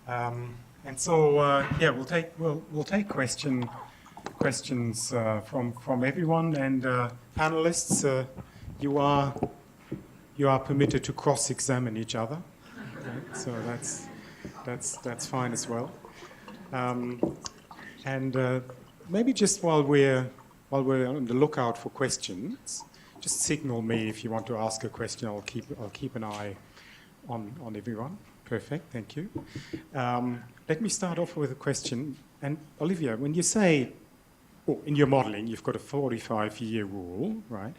And so, we'll take questions from everyone, and panelists, you are permitted to cross-examine each other, right? So that's fine as well. Maybe just while we're on the lookout for questions, just signal me if you want to ask a question. I'll keep an eye on everyone. Perfect, thank you. Let me start off with a question. And Olivia, when you say, in your modelling, you've got a 45-year rule, right?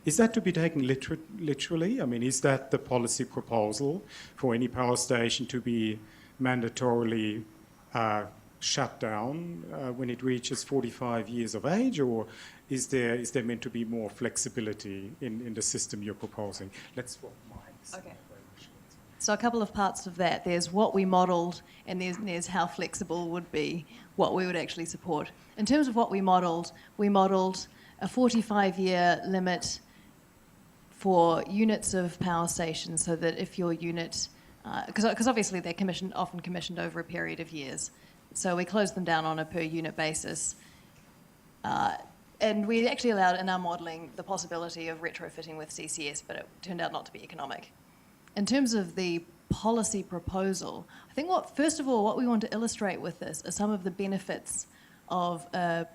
Is that to be taken literally? I mean, is that the policy proposal for any power station to be mandatorily shut down when it reaches 45 years of age, or is there meant to be more flexibility in the system you're proposing? Let's swap mics. Okay. So a couple of parts of that. There's what we modelled, and there's how flexible would be what we would actually support. In terms of what we modelled a 45-year limit for units of power stations, so that if your unit, because obviously they're often commissioned over a period of years, so we closed them down on a per unit basis. And we actually allowed in our modelling the possibility of retrofitting with CCS, but it turned out not to be economic. In terms of the policy proposal, I think first of all, what we want to illustrate with this are some of the benefits of a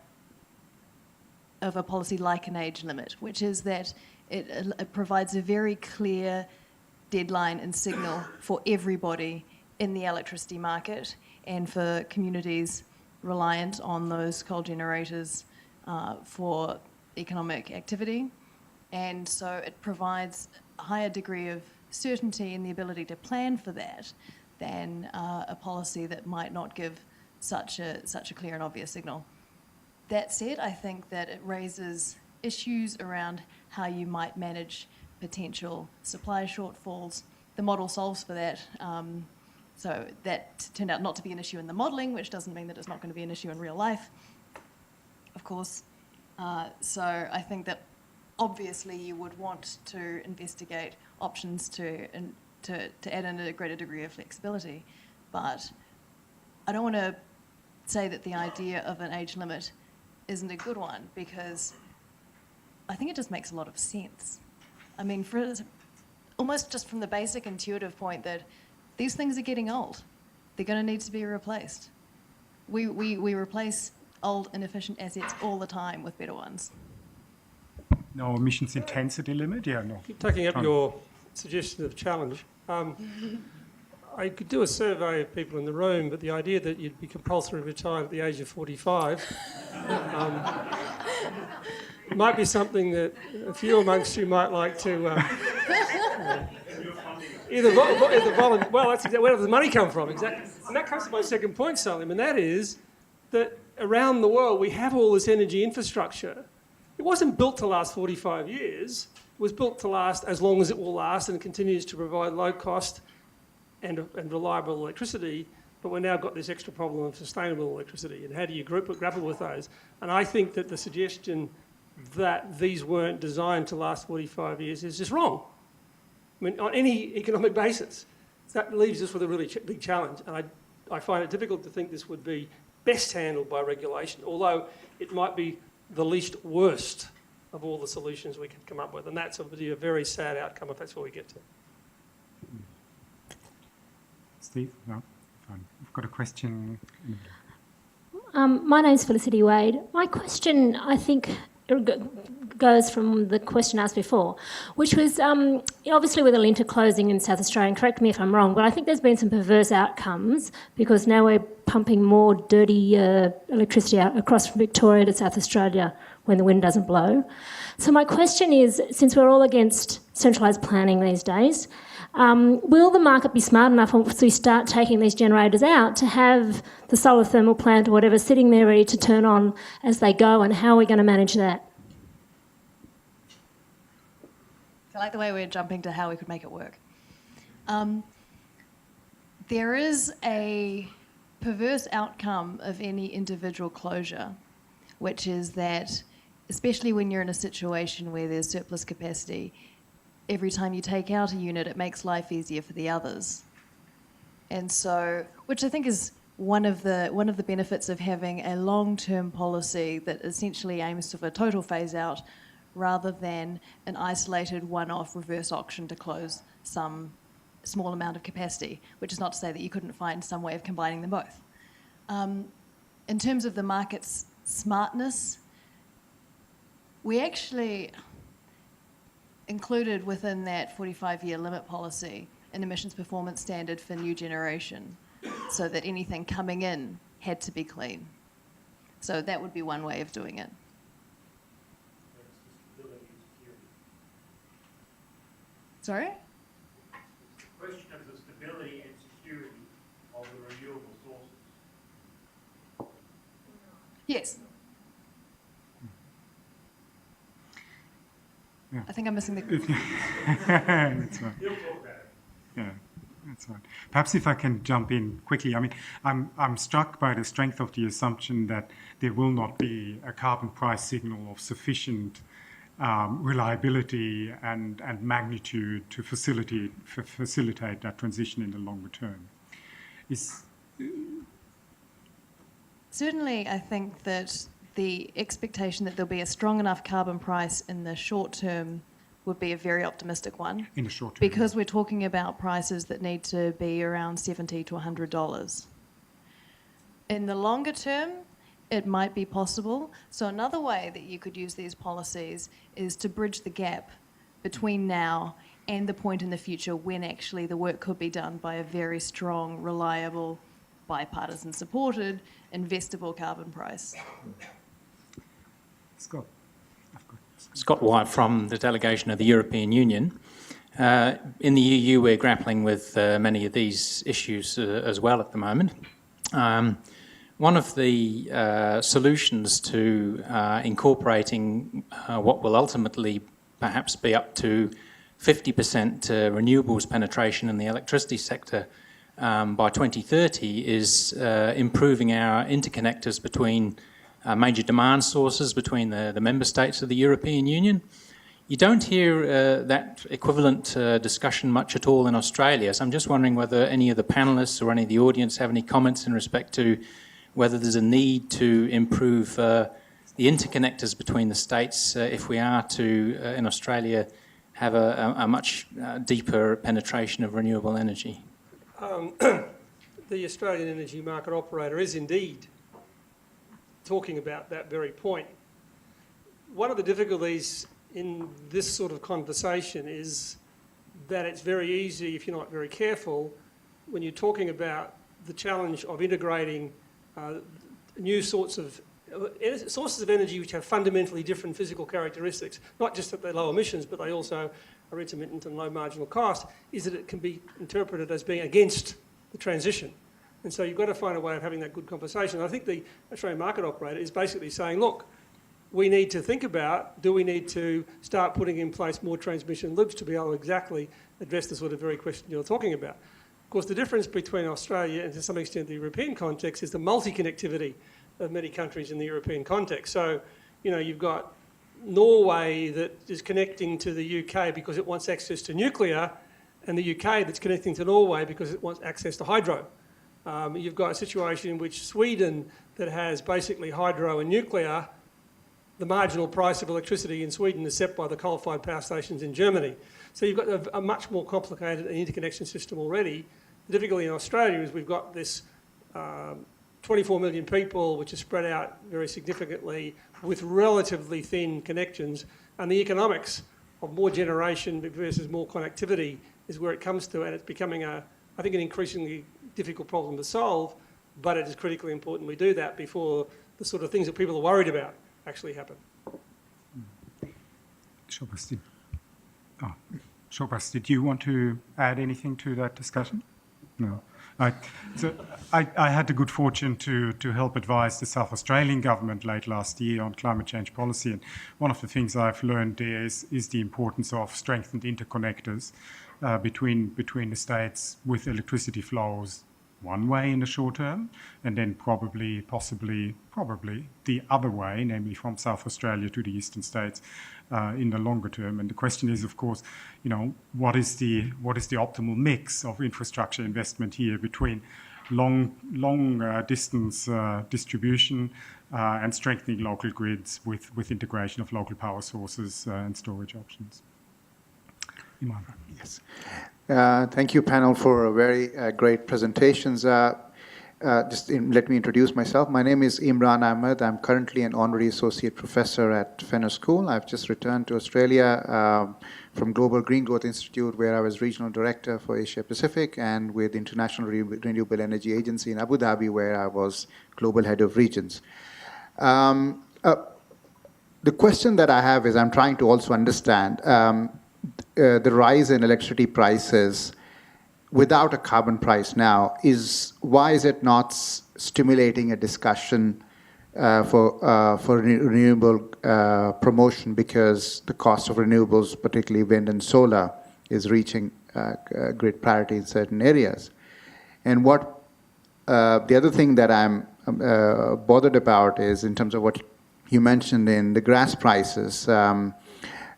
policy like an age limit, which is that it provides a very clear deadline and signal for everybody in the electricity market and for communities reliant on those coal generators for economic activity. And so it provides a higher degree of certainty and the ability to plan for that than a policy that might not give such a clear and obvious signal. That said, I think that it raises issues around how you might manage potential supply shortfalls. The model solves for that. So that turned out not to be an issue in the modelling, which doesn't mean that it's not going to be an issue in real life, of course. So I think that obviously you would want to investigate options to add in a greater degree of flexibility. But I don't want to say that the idea of an age limit isn't a good one, because I think it just makes a lot of sense. I mean, almost just from the basic intuitive point that these things are getting old. They're going to need to be replaced. We replace old, inefficient assets all the time with better ones. No emissions intensity limit? Yeah, no. Keep taking up your suggestion of challenge. I could do a survey of people in the room, but the idea that you'd be compulsory retired at the age of 45 might be something that a few amongst you might like to either volunteer. Well, that's exactly where does the money come from? Exactly. And that comes to my second point, Salim, and that is that around the world we have all this energy infrastructure. It wasn't built to last 45 years. It was built to last as long as it will last and continues to provide low cost and reliable electricity. But we've now got this extra problem of sustainable electricity. And how do you grapple with those? And I think that the suggestion that these weren't designed to last 45 years is just wrong. I mean, on any economic basis, that leaves us with a really big challenge. And I find it difficult to think this would be best handled by regulation, although it might be the least worst of all the solutions we could come up with. And that's obviously a very sad outcome if that's what we get to. Steve? No? Fine. I've got a question. My name's Felicity Wade. My question, I think, goes from the question asked before, which was obviously with Alinta closing in South Australia, and correct me if I'm wrong, but I think there's been some perverse outcomes because now we're pumping more dirty electricity out across from Victoria to South Australia when the wind doesn't blow. So my question is, since we're all against centralised planning these days, will the market be smart enough once we start taking these generators out to have the solar thermal plant or whatever sitting there ready to turn on as they go, and how are we going to manage that? I like the way we're jumping to how we could make it work. There is a perverse outcome of any individual closure, which is that, especially when you're in a situation where there's surplus capacity, every time you take out a unit, it makes life easier for the others. And so, which I think is one of the benefits of having a long-term policy that essentially aims for a total phase-out rather than an isolated one-off reverse auction to close some small amount of capacity, which is not to say that you couldn't find some way of combining them both. In terms of the market's smartness, we actually included within that 45-year limit policy an emissions performance standard for new generation, so that anything coming in had to be clean. So that would be one way of doing it. Sorry? It's the question of the stability and security of the renewable sources. Yes. Yeah. I think I'm missing the... That's right. You'll talk about it. Yeah, that's right. Perhaps if I can jump in quickly. I mean, I'm struck by the strength of the assumption that there will not be a carbon price signal of sufficient reliability and magnitude to facilitate that transition in the longer term. Certainly, I think that the expectation that there'll be a strong enough carbon price in the short term would be a very optimistic one. In the short term. Because we're talking about prices that need to be around $70 to $100. In the longer term, it might be possible. So another way that you could use these policies is to bridge the gap between now and the point in the future when actually the work could be done by a very strong, reliable, bipartisan supported, investable carbon price. Scott. Scott White from the delegation of the European Union. In the EU, we're grappling with many of these issues as well at the moment. One of the solutions to incorporating what will ultimately perhaps be up to 50% renewables penetration in the electricity sector by 2030 is improving our interconnectors between major demand sources between the member states of the European Union. You don't hear that equivalent discussion much at all in Australia, so I'm just wondering whether any of the panellists or any of the audience have any comments in respect to whether there's a need to improve the interconnectors between the states if we are to, in Australia, have a much deeper penetration of renewable energy. The Australian Energy Market Operator is indeed talking about that very point. One of the difficulties in this sort of conversation is that it's very easy, if you're not very careful, when you're talking about the challenge of integrating new sources of energy which have fundamentally different physical characteristics, not just that they're low emissions, but they also are intermittent and low marginal cost, is that it can be interpreted as being against the transition. And so you've got to find a way of having that good conversation. I think the Australian Market Operator is basically saying, look, we need to think about, do we need to start putting in place more transmission loops to be able to exactly address the sort of very question you're talking about. Of course, the difference between Australia and to some extent the European context is the multi-connectivity of many countries in the European context. So, you know, you've got Norway that is connecting to the UK because it wants access to nuclear, and the UK that's connecting to Norway because it wants access to hydro. You've got a situation in which Sweden that has basically hydro and nuclear, the marginal price of electricity in Sweden is set by the coal-fired power stations in Germany. So you've got a much more complicated interconnection system already. The difficulty in Australia is we've got this 24 million people which are spread out very significantly with relatively thin connections, and the economics of more generation versus more connectivity is where it comes to, and it's becoming I think an increasingly difficult problem to solve, but it is critically important we do that before the sort of things that people are worried about actually happen. Shobhas, did you want to add anything to that discussion? No. So I had the good fortune to help advise the South Australian government late last year on climate change policy, and one of the things I've learned there is the importance of strengthened interconnectors between the states with electricity flows one way in the short term, and then probably the other way, namely from South Australia to the eastern states, in the longer term. And the question is, of course, what is the optimal mix of infrastructure investment here between long distance distribution and strengthening local grids with integration of local power sources and storage options. Imran. Yes. Thank you, panel, for very great presentations. Let me introduce myself. My name is Imran Ahmed. I'm currently an honorary associate professor at Fenner School. I've just returned to Australia from Global Green Growth Institute, where I was regional director for Asia Pacific, and with International Renewable Energy Agency in Abu Dhabi, where I was global head of regions. The question that I have is, I'm trying to also understand the rise in electricity prices without a carbon price now. Why is it not stimulating a discussion for renewable promotion, because the cost of renewables, particularly wind and solar, is reaching grid parity in certain areas? And the other thing that I'm bothered about is, in terms of what you mentioned in the gas prices,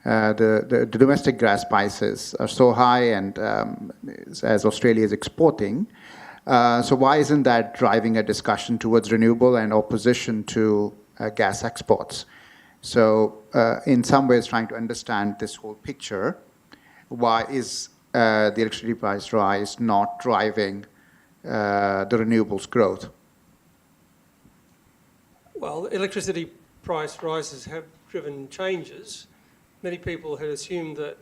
the domestic gas prices are so high, and as Australia is exporting, so why isn't that driving a discussion towards renewable and opposition to gas exports? So in some ways, trying to understand this whole picture, why is the electricity price rise not driving the renewables growth? Well, electricity price rises have driven changes. Many people had assumed that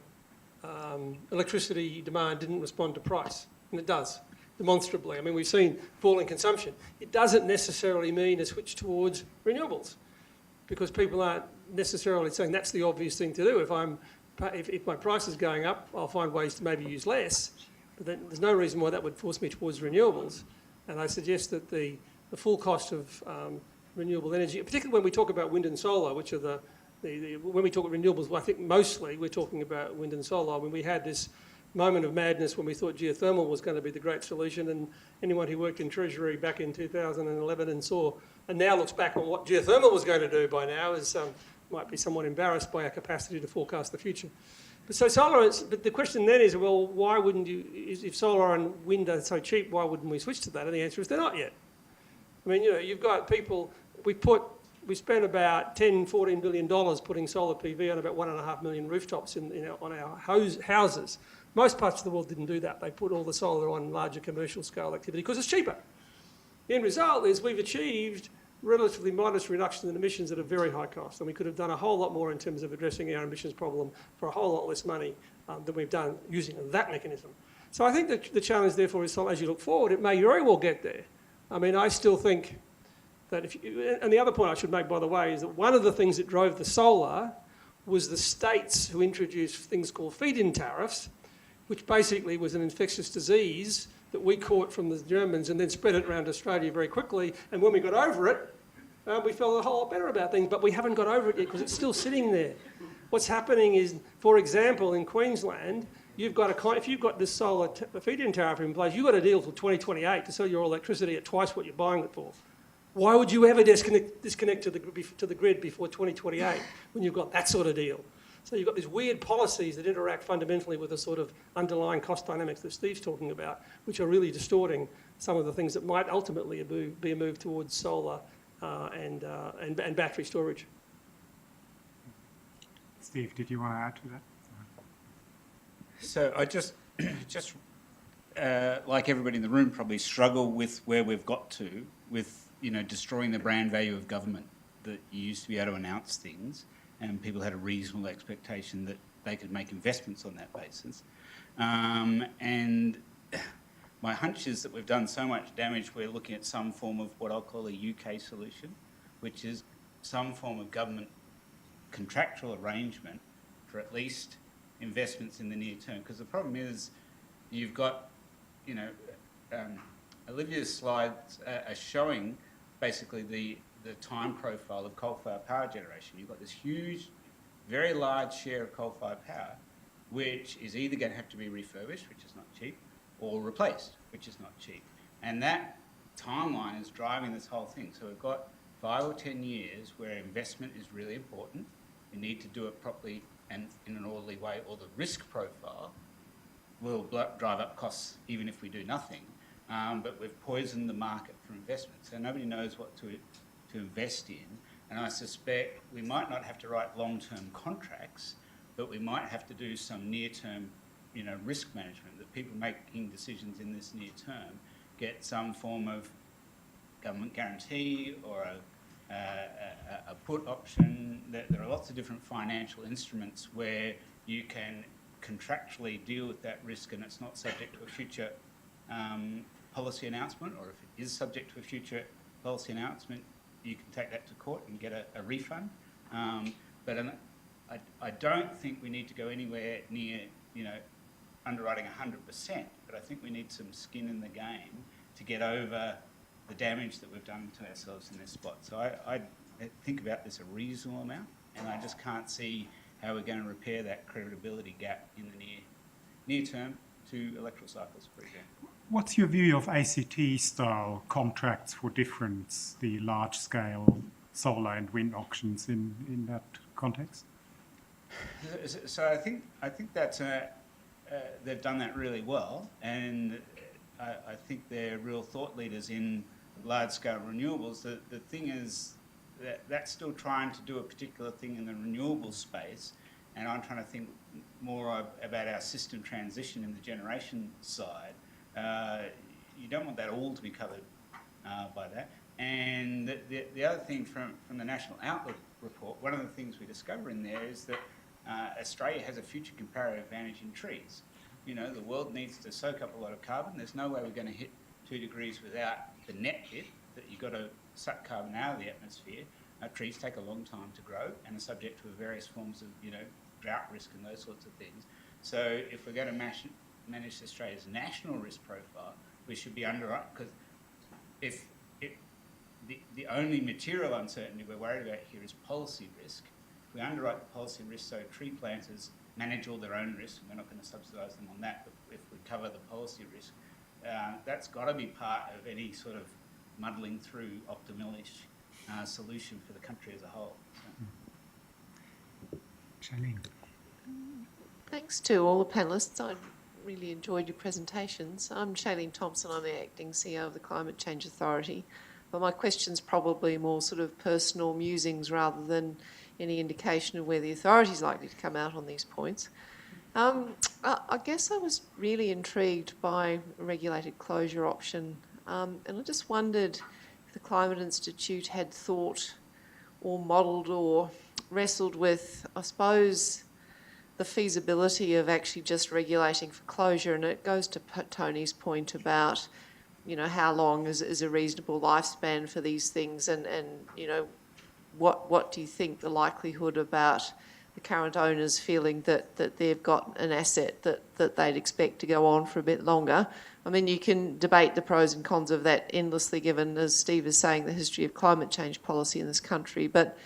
electricity demand didn't respond to price, and it does, demonstrably. I mean, we've seen falling consumption. It doesn't necessarily mean a switch towards renewables, because people aren't necessarily saying that's the obvious thing to do. If my price is going up, I'll find ways to maybe use less, but then there's no reason why that would force me towards renewables. And I suggest that the full cost of renewable energy, particularly when we talk about wind and solar, which are when we talk about renewables, well, I think mostly we're talking about wind and solar. When we had this moment of madness when we thought geothermal was going to be the great solution, and anyone who worked in Treasury back in 2011 and now looks back on what geothermal was going to do by now might be somewhat embarrassed by our capacity to forecast the future. But the question then is, well, why wouldn't you, if solar and wind are so cheap, why wouldn't we switch to that? And the answer is they're not yet. I mean, you've got people, we spent about $10–14 billion putting solar PV on about 1.5 million rooftops on our houses. Most parts of the world didn't do that. They put all the solar on larger commercial scale activity because it's cheaper. The end result is we've achieved relatively modest reduction in emissions at a very high cost, and we could have done a whole lot more in terms of addressing our emissions problem for a whole lot less money than we've done using that mechanism. So I think that the challenge, therefore, is as you look forward, it may very well get there. I mean, I still think that and the other point I should make, by the way, is that one of the things that drove the solar was the states who introduced things called feed-in tariffs, which basically was an infectious disease that we caught from the Germans and then spread it around Australia very quickly. And when we got over it, we felt a whole lot better about things, but we haven't got over it yet because it's still sitting there. What's happening is, for example, in Queensland, if you've got this solar feed-in tariff in place, you've got a deal till 2028 to sell your electricity at twice what you're buying it for. Why would you ever disconnect to the grid before 2028 when you've got that sort of deal? So you've got these weird policies that interact fundamentally with the sort of underlying cost dynamics that Steve's talking about, which are really distorting some of the things that might ultimately be a move towards solar and battery storage. Steve, did you want to add to that? So I just like everybody in the room, probably struggle with where we've got to with destroying the brand value of government. That you used to be able to announce things, and people had a reasonable expectation that they could make investments on that basis. And my hunch is that we've done so much damage, we're looking at some form of what I'll call a UK solution, which is some form of government contractual arrangement for at least investments in the near term. Because the problem is you've got, Olivia's slides are showing basically the time profile of coal-fired power generation. You've got this huge, very large share of coal-fired power, which is either going to have to be refurbished, which is not cheap, or replaced, which is not cheap. And that timeline is driving this whole thing. So we've got 5 or 10 years where investment is really important. We need to do it properly and in an orderly way, or the risk profile will drive up costs even if we do nothing. But we've poisoned the market for investment. So nobody knows what to invest in. And I suspect we might not have to write long-term contracts, but we might have to do some near-term, risk management, that people making decisions in this near term get some form of government guarantee or a put option. There are lots of different financial instruments where you can contractually deal with that risk and it's not subject to a future policy announcement, or if it is subject to a future policy announcement, you can take that to court and get a refund. But I don't think we need to go anywhere near, underwriting 100%, but I think we need some skin in the game to get over the damage that we've done to ourselves in this spot. So I think about this a reasonable amount, and I just can't see how we're going to repair that credibility gap in the near term to electoral cycles, for example. What's your view of ACT-style contracts for difference, the large-scale solar and wind auctions in that context? So I think that's they've done that really well, and I think they're real thought leaders in large-scale renewables. The thing is that that's still trying to do a particular thing in the renewable space, and I'm trying to think more about our system transition in the generation side. You don't want that all to be covered by that. And the other thing from the National Outlook report, one of the things we discover in there is that Australia has a future comparative advantage in trees. The world needs to soak up a lot of carbon. There's no way we're going to hit 2 degrees without the net hit, that you've got to suck carbon out of the atmosphere. Trees take a long time to grow and are subject to various forms of, drought risk and those sorts of things. So if we're going to manage Australia's national risk profile, we should be underwriting, because if the only material uncertainty we're worried about here is policy risk. If we underwrite the policy risk so tree planters manage all their own risk, and we're not going to subsidise them on that, but if we cover the policy risk, that's got to be part of any sort of muddling through optimal-ish solution for the country as a whole. Shailene. Thanks to all the panellists. I really enjoyed your presentations. I'm Shailene Thompson. I'm the Acting CEO of the Climate Change Authority. But my question's probably more sort of personal musings rather than any indication of where the authority's likely to come out on these points. I guess I was really intrigued by a regulated closure option, and I just wondered if the Climate Institute had thought or modelled or wrestled with, I suppose, the feasibility of actually just regulating for closure. And it goes to Tony's point about, how long is a reasonable lifespan for these things, and what do you think the likelihood about the current owners feeling that they've got an asset that they'd expect to go on for a bit longer? I mean, you can debate the pros and cons of that endlessly, given, as Steve is saying, the history of climate change policy in this country. But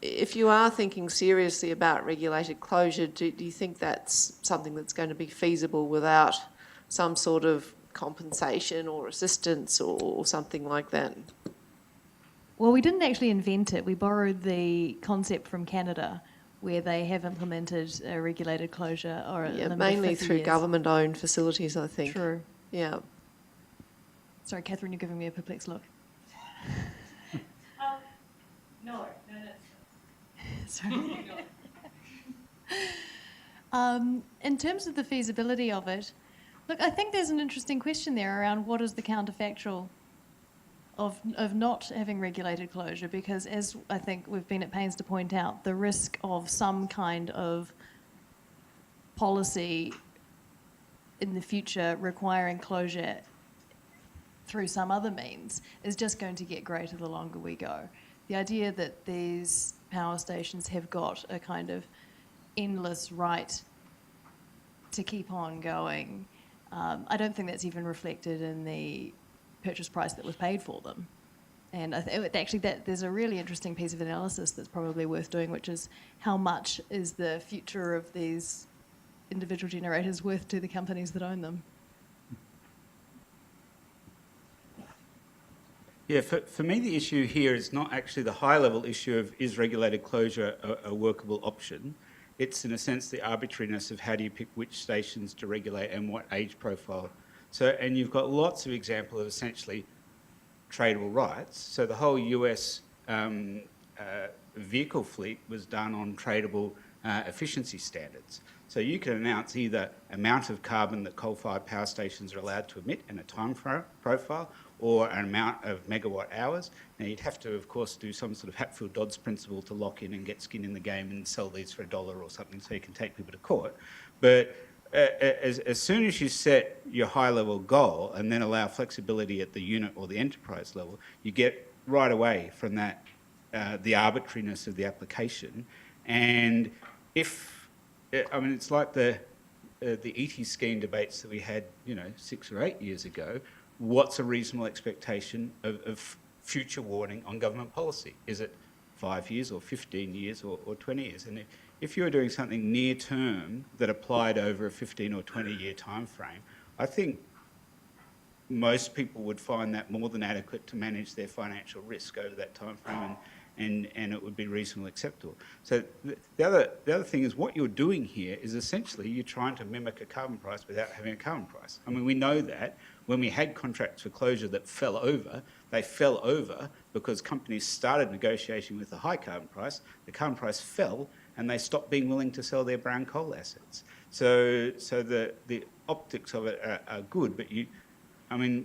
if you are thinking seriously about regulated closure, do you think that's something that's going to be feasible without some sort of compensation or assistance or something like that? Well, we didn't actually invent it. We borrowed the concept from Canada, where they have implemented a regulated closure or a limit of mainly 50 through years. government-owned facilities, I think. True. Yeah. Sorry, Catherine, you're giving me a perplexed look. No. Sorry. In terms of the feasibility of it, look, I think there's an interesting question there around what is the counterfactual of not having regulated closure, because as I think we've been at pains to point out, the risk of some kind of policy in the future requiring closure through some other means is just going to get greater the longer we go. The idea that these power stations have got a kind of endless right to keep on going, I don't think that's even reflected in the purchase price that was paid for them. And actually there's a really interesting piece of analysis that's probably worth doing, which is how much is the future of these individual generators worth to the companies that own them? Yeah, for me the issue here is not actually the high-level issue of is regulated closure a workable option. It's in a sense the arbitrariness of how do you pick which stations to regulate and what age profile. So, and you've got lots of examples of essentially tradable rights. So the whole US vehicle fleet was done on tradable efficiency standards. So you can announce either amount of carbon that coal-fired power stations are allowed to emit and a time profile, or an amount of megawatt hours. Now you'd have to, of course, do some sort of Hatfield-Dodds principle to lock in and get skin in the game and sell these for $1 or something so you can take people to court. But as soon as you set your high-level goal and then allow flexibility at the unit or the enterprise level, you get right away from that the arbitrariness of the application. And if, I mean, it's like the ET scheme debates that we had, 6 or 8 years ago. What's a reasonable expectation of future warning on government policy? Is it 5 years or 15 years or 20 years? And if you were doing something near term that applied over a 15 or 20 year time frame, I think most people would find that more than adequate to manage their financial risk over that time frame, and it would be reasonably acceptable. So the other thing is what you're doing here is essentially you're trying to mimic a carbon price without having a carbon price. I mean, we know that when we had contracts for closure that fell over, they fell over because companies started negotiating with a high carbon price, the carbon price fell, and they stopped being willing to sell their brown coal assets. So the optics of it are good, but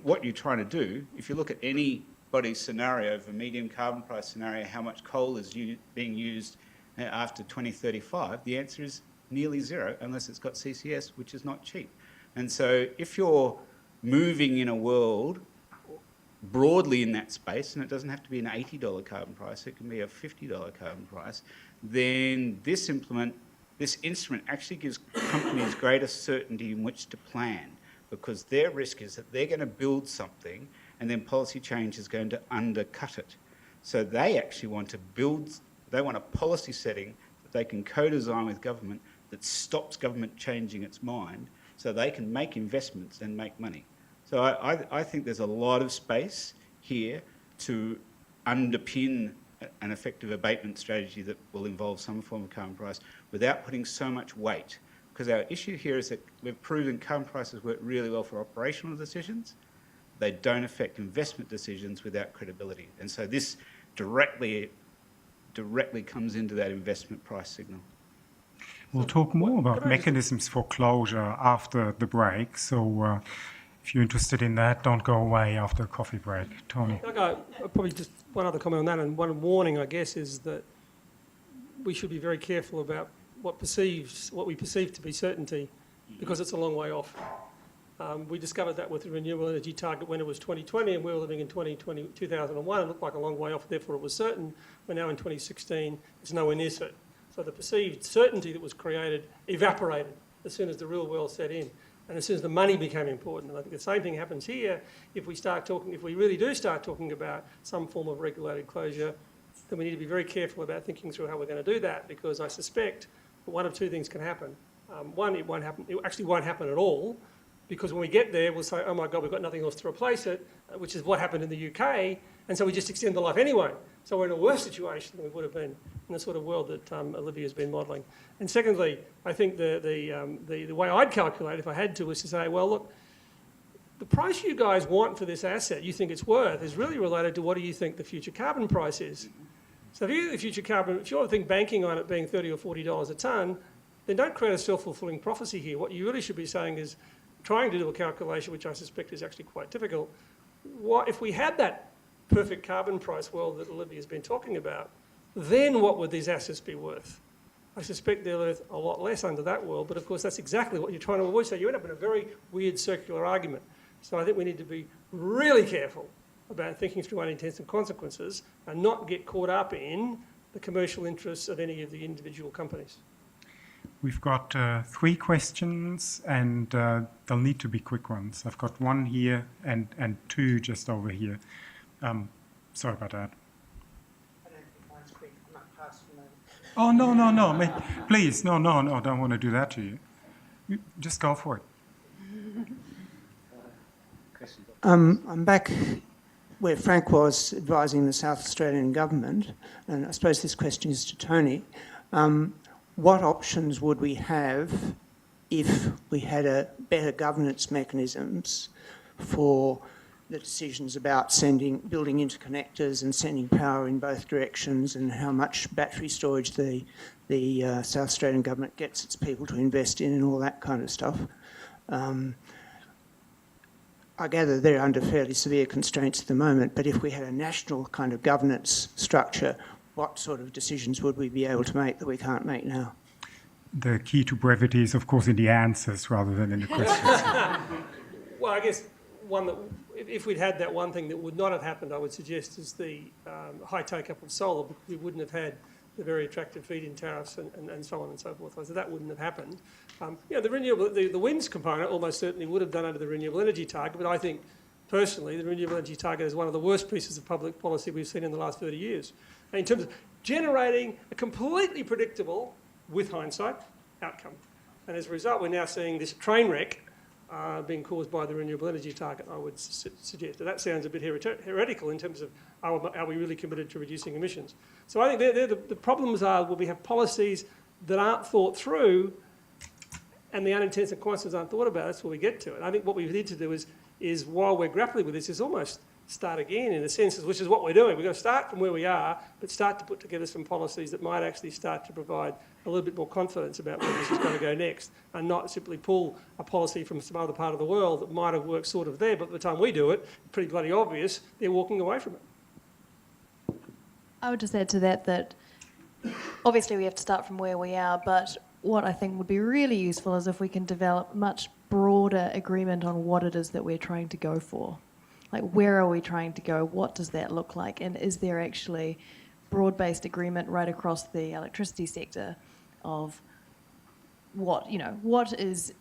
what you're trying to do, if you look at anybody's scenario of a medium carbon price scenario, how much coal is being used after 2035, the answer is nearly zero, unless it's got CCS, which is not cheap. And so if you're moving in a world broadly in that space, and it doesn't have to be an $80 carbon price, it can be a $50 carbon price, then this instrument actually gives companies greater certainty in which to plan, because their risk is that they're going to build something and then policy change is going to undercut it. So they actually want a policy setting that they can co-design with government that stops government changing its mind so they can make investments and make money. So I think there's a lot of space here to underpin an effective abatement strategy that will involve some form of carbon price without putting so much weight. Because our issue here is that we've proven carbon prices work really well for operational decisions. They don't affect investment decisions without credibility. And so this directly comes into that investment price signal. We'll talk more about mechanisms for closure after the break. So if you're interested in that, don't go away after a coffee break. Tony. Probably just one other comment on that, and one warning, I guess, is that we should be very careful about what we perceive to be certainty, because it's a long way off. We discovered that with the renewable energy target when it was 2020, and we were living in 2001. It looked like a long way off, therefore it was certain. We're now in 2016, it's nowhere near certain. So the perceived certainty that was created evaporated as soon as the real world set in, and as soon as the money became important. And I think the same thing happens here. If we really do start talking about some form of regulated closure, then we need to be very careful about thinking through how we're going to do that, because I suspect one of two things can happen. One, it actually won't happen at all, because when we get there, we'll say, oh my God, we've got nothing else to replace it, which is what happened in the UK, and so we just extend the life anyway. So we're in a worse situation than we would have been in the sort of world that Olivia has been modelling. And secondly, I think the way I'd calculate, if I had to, was to say, well, look, the price you guys want for this asset, you think it's worth, is really related to what do you think the future carbon price is. So if you think the future carbon, if you think banking on it being $30 or $40 a tonne, then don't create a self-fulfilling prophecy here. What you really should be saying is trying to do a calculation, which I suspect is actually quite difficult. What if we had that perfect carbon price world that Olivia's been talking about, then what would these assets be worth? I suspect they're worth a lot less under that world, but of course that's exactly what you're trying to avoid. So you end up in a very weird circular argument. So I think we need to be really careful about thinking through unintended consequences and not get caught up in the commercial interests of any of the individual companies. We've got 3 questions, and they'll need to be quick ones. I've got 1 here and 2 just over here. Sorry about that. I don't think mine's quick. I'm not passing them. Oh, no. Please, no, I don't want to do that to you. Just go for it. I'm back where Frank was advising the South Australian government, and I suppose this question is to Tony, what options would we have if we had a better governance mechanisms for the decisions about building interconnectors and sending power in both directions, and how much battery storage the South Australian government gets its people to invest in, and all that kind of stuff. I gather they're under fairly severe constraints at the moment, but if we had a national kind of governance structure, what sort of decisions would we be able to make that we can't make now? The key to brevity is, of course, in the answers rather than in the questions. Well, I guess one that, if we'd had that, one thing that would not have happened, I would suggest, is the high take-up of solar. We wouldn't have had the very attractive feed-in tariffs and so on and so forth. So that wouldn't have happened. The renewable, the winds component almost certainly would have done under the renewable energy target, but I think personally the renewable energy target is one of the worst pieces of public policy we've seen in the last 30 years. In terms of generating a completely predictable, with hindsight, outcome. And as a result, we're now seeing this train wreck being caused by the renewable energy target, I would suggest. And that sounds a bit heretical in terms of are we really committed to reducing emissions? So I think the problems are where we have policies that aren't thought through and the unintended consequences aren't thought about. That's where we get to it. I think what we need to do is while we're grappling with this, is almost start again in a sense, which is what we're doing. We're going to start from where we are, but start to put together some policies that might actually start to provide a little bit more confidence about where this is going to go next, and not simply pull a policy from some other part of the world that might have worked sort of there, but by the time we do it, pretty bloody obvious, they're walking away from it. I would just add to that obviously we have to start from where we are, but what I think would be really useful is if we can develop much broader agreement on what it is that we're trying to go for. Like, where are we trying to go? What does that look like? And is there actually broad-based agreement right across the electricity sector of what is,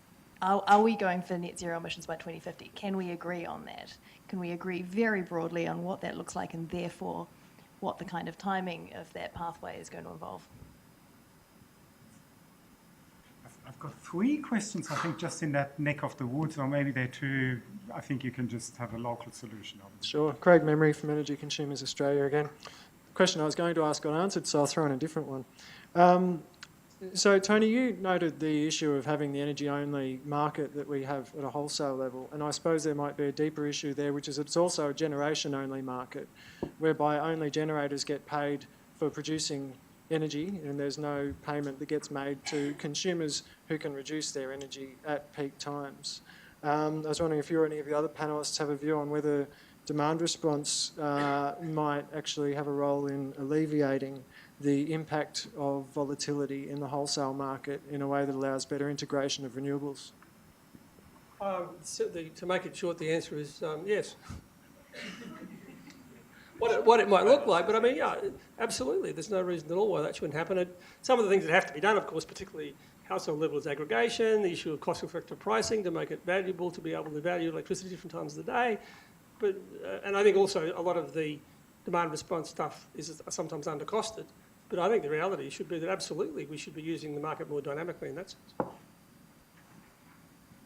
are we going for net zero emissions by 2050? Can we agree on that? Can we agree very broadly on what that looks like, and therefore what the kind of timing of that pathway is going to involve? I've got 3 questions, I think, just in that neck of the woods, or maybe they're 2. I think you can just have a local solution of it. Sure. Craig Memory from Energy Consumers Australia again. The question I was going to ask got answered, so I'll throw in a different one. So, Tony, you noted the issue of having the energy-only market that we have at a wholesale level, and I suppose there might be a deeper issue there, which is it's also a generation-only market, whereby only generators get paid for producing energy, and there's no payment that gets made to consumers who can reduce their energy at peak times. I was wondering if you or any of the other panellists have a view on whether demand response might actually have a role in alleviating the impact of volatility in the wholesale market in a way that allows better integration of renewables. Certainly, to make it short, the answer is yes. What it might look like, but I mean, yeah, absolutely. There's no reason at all why that shouldn't happen. Some of the things that have to be done, of course, particularly household level disaggregation, the issue of cost-effective pricing to make it valuable to be able to value electricity different times of the day. But and I think also a lot of the demand response stuff is sometimes undercosted. But I think the reality should be that absolutely we should be using the market more dynamically in that sense.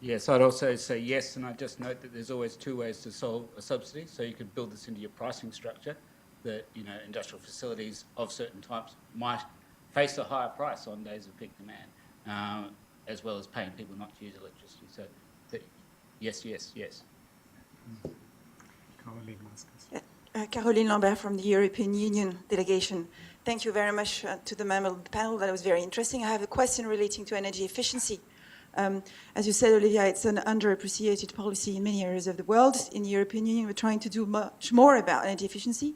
Yes, I'd also say yes, and I just note that there's always 2 ways to solve a subsidy. So you could build this into your pricing structure, that industrial facilities of certain types might face a higher price on days of peak demand, as well as paying people not to use electricity. So yes, yes, yes. Caroline Lambert from the European Union delegation. Thank you very much to the member of the panel. That was very interesting. I have a question relating to energy efficiency. As you said, Olivia, it's an underappreciated policy in many areas of the world. In the European Union, we're trying to do much more about energy efficiency.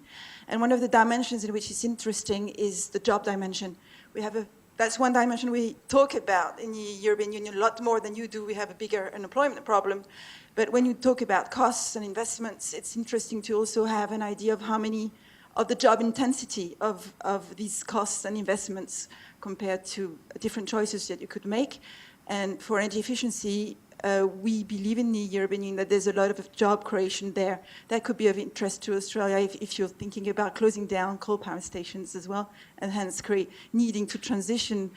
And one of the dimensions in which it's interesting is the job dimension. That's one dimension we talk about in the European Union a lot more than you do. We have a bigger unemployment problem. But when you talk about costs and investments, it's interesting to also have an idea of how many of the job intensity of these costs and investments compared to different choices that you could make. And for energy efficiency, we believe in the European Union that there's a lot of job creation there. That could be of interest to Australia if you're thinking about closing down coal power stations as well, and hence needing to transition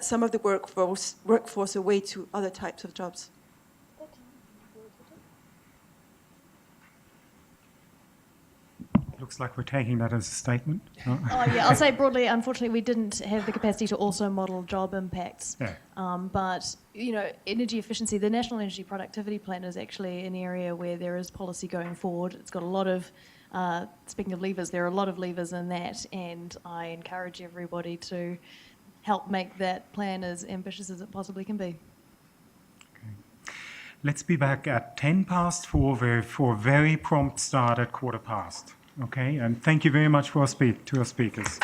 some of the workforce away to other types of jobs. Looks like we're taking that as a statement. No? Oh yeah, I'll say broadly, unfortunately we didn't have the capacity to also model job impacts. Yeah. But, you know, energy efficiency, the National Energy Productivity Plan is actually an area where there is policy going forward. It's got a lot of, speaking of levers, there are a lot of levers in that, and I encourage everybody to help make that plan as ambitious as it possibly can be. Let's be back at 4:10 for a very prompt start at 4:15. Okay, and thank you very much to our speakers.